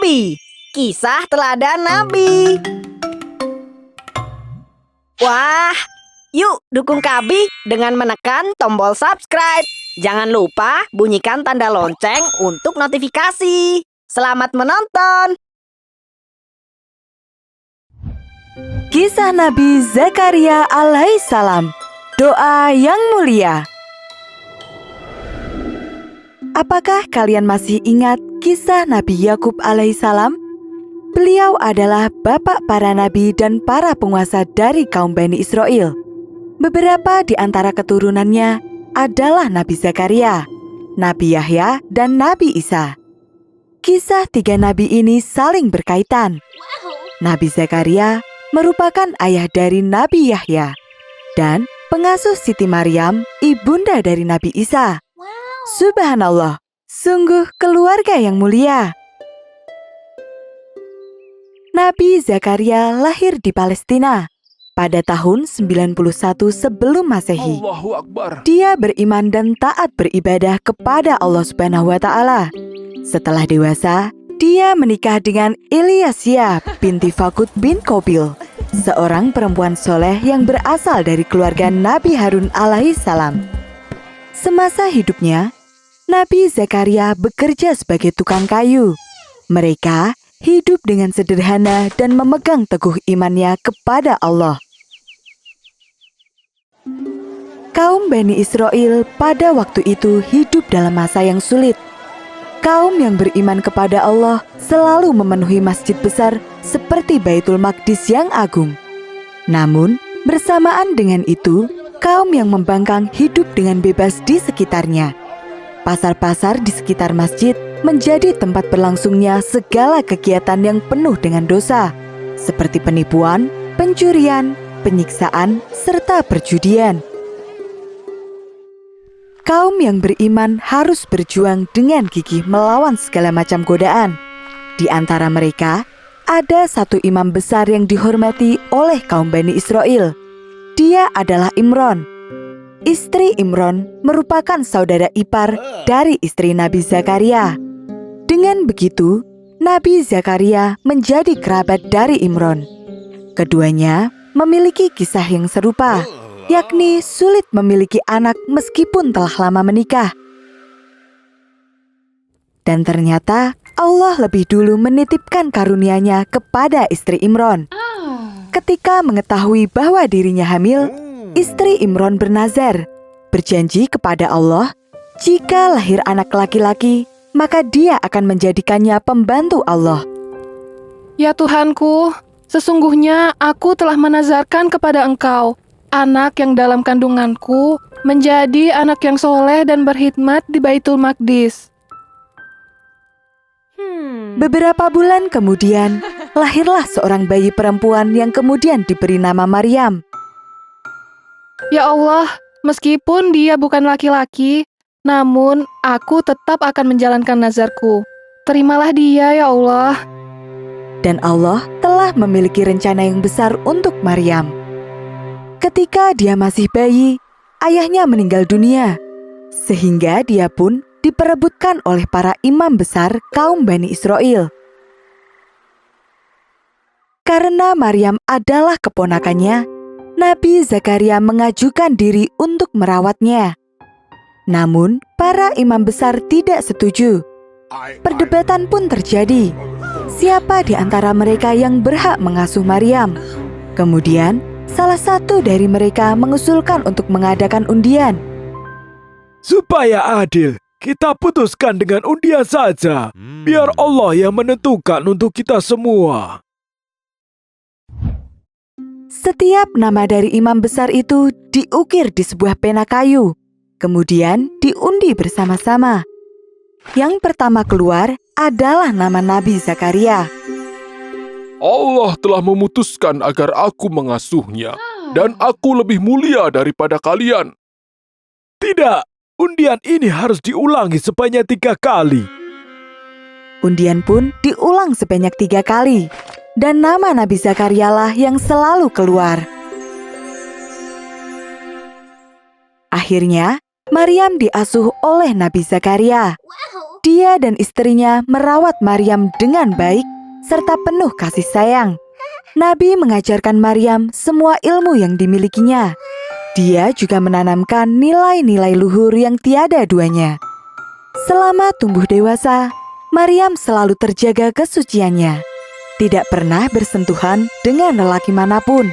Nabi. Kisah teladan Nabi. Wah, yuk dukung Kabi dengan menekan tombol subscribe. Jangan lupa bunyikan tanda lonceng untuk notifikasi. Selamat menonton. Kisah Nabi Zakaria alaihissalam. Doa yang mulia. Apakah kalian masih ingat kisah Nabi Yakub alaihissalam? Beliau adalah bapak para nabi dan para penguasa dari kaum Bani Israel. Beberapa di antara keturunannya adalah Nabi Zakaria, Nabi Yahya, dan Nabi Isa. Kisah tiga nabi ini saling berkaitan. Nabi Zakaria merupakan ayah dari Nabi Yahya dan pengasuh Siti Maryam, ibunda dari Nabi Isa. Subhanallah, sungguh keluarga yang mulia. Nabi Zakaria lahir di Palestina pada tahun 91 sebelum Masehi. Allahu Akbar. Dia beriman dan taat beribadah kepada Allah Subhanahu wa Ta'ala. Setelah dewasa, dia menikah dengan Ilyasya binti Fakut bin Qabil, seorang perempuan soleh yang berasal dari keluarga Nabi Harun alaihissalam. Semasa hidupnya, Nabi Zakaria bekerja sebagai tukang kayu. Mereka hidup dengan sederhana dan memegang teguh imannya kepada Allah. Kaum Bani Israel pada waktu itu hidup dalam masa yang sulit. Kaum yang beriman kepada Allah selalu memenuhi masjid besar seperti Baitul Maqdis yang agung. Namun, bersamaan dengan itu, kaum yang membangkang hidup dengan bebas di sekitarnya. Pasar-pasar di sekitar masjid menjadi tempat berlangsungnya segala kegiatan yang penuh dengan dosa, seperti penipuan, pencurian, penyiksaan, serta perjudian. Kaum yang beriman harus berjuang dengan gigih melawan segala macam godaan. Di antara mereka, ada satu imam besar yang dihormati oleh kaum Bani Israel. Dia adalah Imron. Istri Imron merupakan saudara ipar dari istri Nabi Zakaria. Dengan begitu, Nabi Zakaria menjadi kerabat dari Imron. Keduanya memiliki kisah yang serupa, yakni sulit memiliki anak meskipun telah lama menikah. Dan ternyata Allah lebih dulu menitipkan karunia-Nya kepada istri Imron. Ketika mengetahui bahwa dirinya hamil, istri Imron bernazar, berjanji kepada Allah, jika lahir anak laki-laki, maka dia akan menjadikannya pembantu Allah. Ya Tuhanku, sesungguhnya aku telah menazarkan kepada Engkau, anak yang dalam kandunganku menjadi anak yang soleh dan berkhidmat di Baitul Maqdis. Beberapa bulan kemudian, lahirlah seorang bayi perempuan yang kemudian diberi nama Maryam. Ya Allah, meskipun dia bukan laki-laki, namun aku tetap akan menjalankan nazarku. Terimalah dia, ya Allah. Dan Allah telah memiliki rencana yang besar untuk Maryam. Ketika dia masih bayi, ayahnya meninggal dunia, sehingga dia pun diperebutkan oleh para imam besar kaum Bani Israel. Karena Maryam adalah keponakannya, Nabi Zakaria mengajukan diri untuk merawatnya. Namun, para imam besar tidak setuju. Perdebatan pun terjadi. Siapa di antara mereka yang berhak mengasuh Maryam? Kemudian, salah satu dari mereka mengusulkan untuk mengadakan undian. Supaya adil, kita putuskan dengan undian saja. Biar Allah yang menentukan untuk kita semua. Setiap nama dari imam besar itu diukir di sebuah pena kayu, kemudian diundi bersama-sama. Yang pertama keluar adalah nama Nabi Zakaria. Allah telah memutuskan agar aku mengasuhnya, dan aku lebih mulia daripada kalian. Tidak, undian ini harus diulangi sebanyak 3 kali. Undian pun diulang sebanyak 3 kali, dan nama Nabi Zakaria lah yang selalu keluar. Akhirnya, Maryam diasuh oleh Nabi Zakaria. Dia dan istrinya merawat Maryam dengan baik serta penuh kasih sayang. Nabi mengajarkan Maryam semua ilmu yang dimilikinya. Dia juga menanamkan nilai-nilai luhur yang tiada duanya. Selama tumbuh dewasa, Maryam selalu terjaga kesuciannya. Tidak pernah bersentuhan dengan lelaki manapun.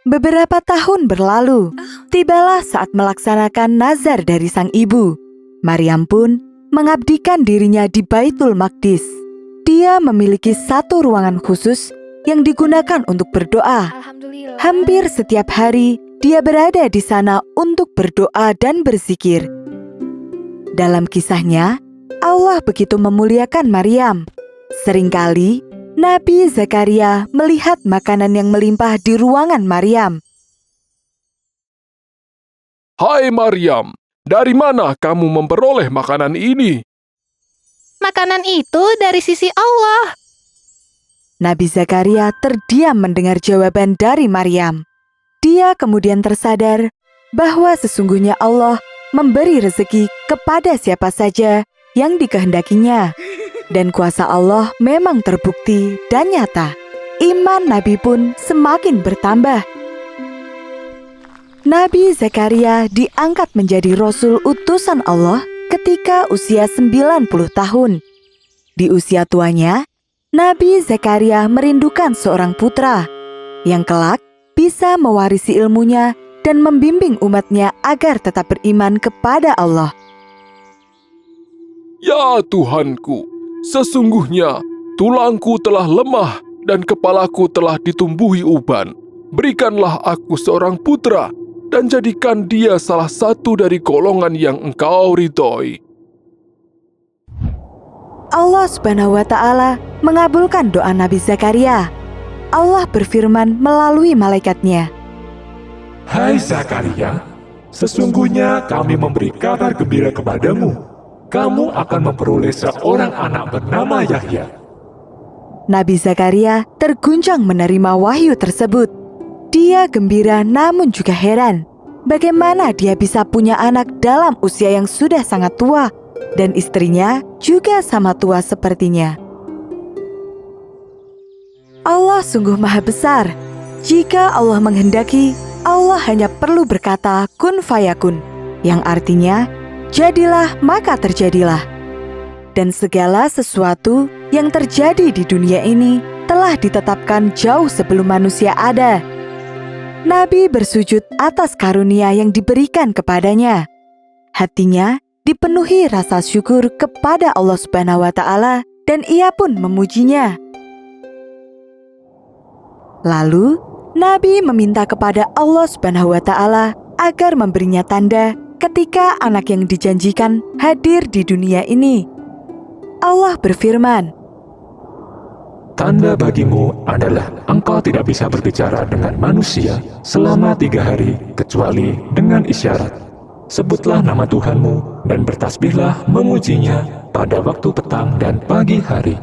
Beberapa tahun berlalu, tibalah saat melaksanakan nazar dari sang ibu. Maryam pun mengabdikan dirinya di Baitul Maqdis. Dia memiliki satu ruangan khusus yang digunakan untuk berdoa. Alhamdulillah. Hampir setiap hari, dia berada di sana untuk berdoa dan berzikir. Dalam kisahnya, Allah begitu memuliakan Maryam. Seringkali, Nabi Zakaria melihat makanan yang melimpah di ruangan Maryam. Hai Maryam, dari mana kamu memperoleh makanan ini? Makanan itu dari sisi Allah. Nabi Zakaria terdiam mendengar jawaban dari Maryam. Dia kemudian tersadar bahwa sesungguhnya Allah memberi rezeki kepada siapa saja yang dikehendakinya. Dan kuasa Allah memang terbukti dan nyata. Iman Nabi pun semakin bertambah. Nabi Zakaria diangkat menjadi Rasul utusan Allah ketika usia 90 tahun. Di usia tuanya, Nabi Zakaria merindukan seorang putra yang kelak bisa mewarisi ilmunya dan membimbing umatnya agar tetap beriman kepada Allah. Ya Tuhanku, sesungguhnya tulangku telah lemah dan kepalaku telah ditumbuhi uban. Berikanlah aku seorang putra dan jadikan dia salah satu dari golongan yang Engkau ridhoi. Allah Subhanahu wa Ta'ala mengabulkan doa Nabi Zakaria. Allah berfirman melalui malaikatnya, Hai Zakaria, sesungguhnya kami memberi kabar gembira kepadamu. Kamu akan memperoleh seorang anak bernama Yahya. Nabi Zakaria terguncang menerima wahyu tersebut. Dia gembira namun juga heran. Bagaimana dia bisa punya anak dalam usia yang sudah sangat tua dan istrinya juga sama tua sepertinya. Allah sungguh maha besar. Jika Allah menghendaki, Allah hanya perlu berkata kun fayakun, yang artinya jadilah maka terjadilah. Dan segala sesuatu yang terjadi di dunia ini telah ditetapkan jauh sebelum manusia ada. Nabi bersujud atas karunia yang diberikan kepadanya. Hatinya dipenuhi rasa syukur kepada Allah Subhanahu wa Ta'ala dan ia pun memujinya. Lalu, Nabi meminta kepada Allah Subhanahu wa Ta'ala agar memberinya tanda ketika anak yang dijanjikan hadir di dunia ini. Allah berfirman, Tanda bagimu adalah engkau tidak bisa berbicara dengan manusia selama 3 hari kecuali dengan isyarat. Sebutlah nama Tuhanmu dan bertasbihlah memujinya pada waktu petang dan pagi hari.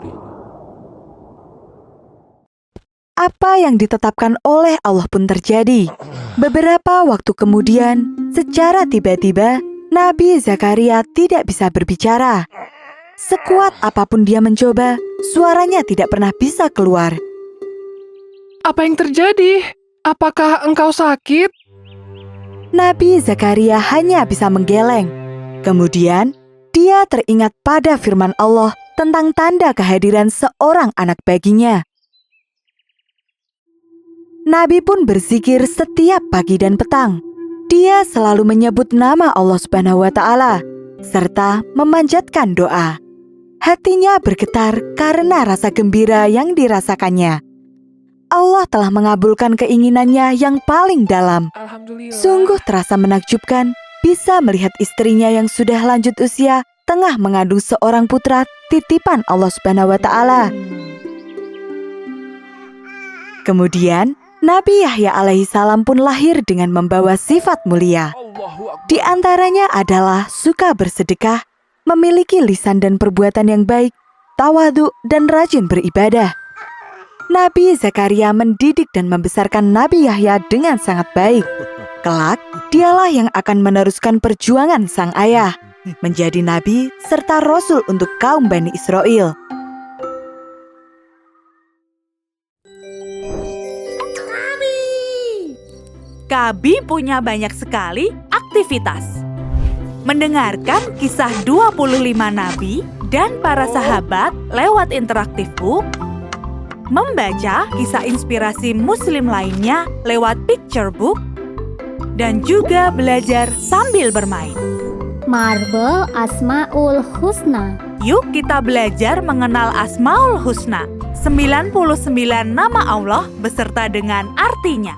Apa yang ditetapkan oleh Allah pun terjadi. Beberapa waktu kemudian, secara tiba-tiba, Nabi Zakaria tidak bisa berbicara. Sekuat apapun dia mencoba, suaranya tidak pernah bisa keluar. Apa yang terjadi? Apakah engkau sakit? Nabi Zakaria hanya bisa menggeleng. Kemudian, dia teringat pada firman Allah tentang tanda kehadiran seorang anak baginya. Nabi pun berzikir setiap pagi dan petang. Dia selalu menyebut nama Allah Subhanahu wa Ta'ala serta memanjatkan doa. Hatinya bergetar karena rasa gembira yang dirasakannya. Allah telah mengabulkan keinginannya yang paling dalam. Alhamdulillah. Sungguh terasa menakjubkan bisa melihat istrinya yang sudah lanjut usia tengah mengandung seorang putra titipan Allah Subhanahu wa Ta'ala. Kemudian, Nabi Yahya alaihi salam pun lahir dengan membawa sifat mulia. Di antaranya adalah suka bersedekah, memiliki lisan dan perbuatan yang baik, tawadhu dan rajin beribadah. Nabi Zakaria mendidik dan membesarkan Nabi Yahya dengan sangat baik. Kelak, dialah yang akan meneruskan perjuangan sang ayah. menjadi nabi serta rasul untuk kaum Bani Israel. Kabi punya banyak sekali aktivitas. Mendengarkan kisah 25 nabi dan para sahabat lewat interaktif book, membaca kisah inspirasi muslim lainnya lewat picture book, dan juga belajar sambil bermain. Marble Asmaul Husna. Yuk kita belajar mengenal Asmaul Husna, 99 nama Allah beserta dengan artinya.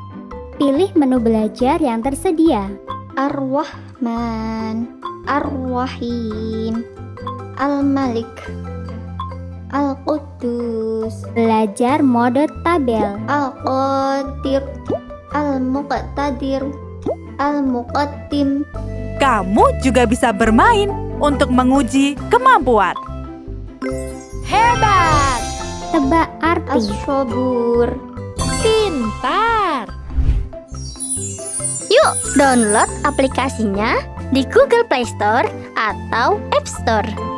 Pilih menu belajar yang tersedia. Ar-Rahman, Ar-Rahim, Al-Malik, Al-Quddus. Belajar mode tabel. Al-Qadir, Al-Muqtadir, Al-Muqaddim. Kamu juga bisa bermain untuk menguji kemampuan. Hebat! Tebak arti. Asyobur. Pintar! Yuk download aplikasinya di Google Play Store atau App Store.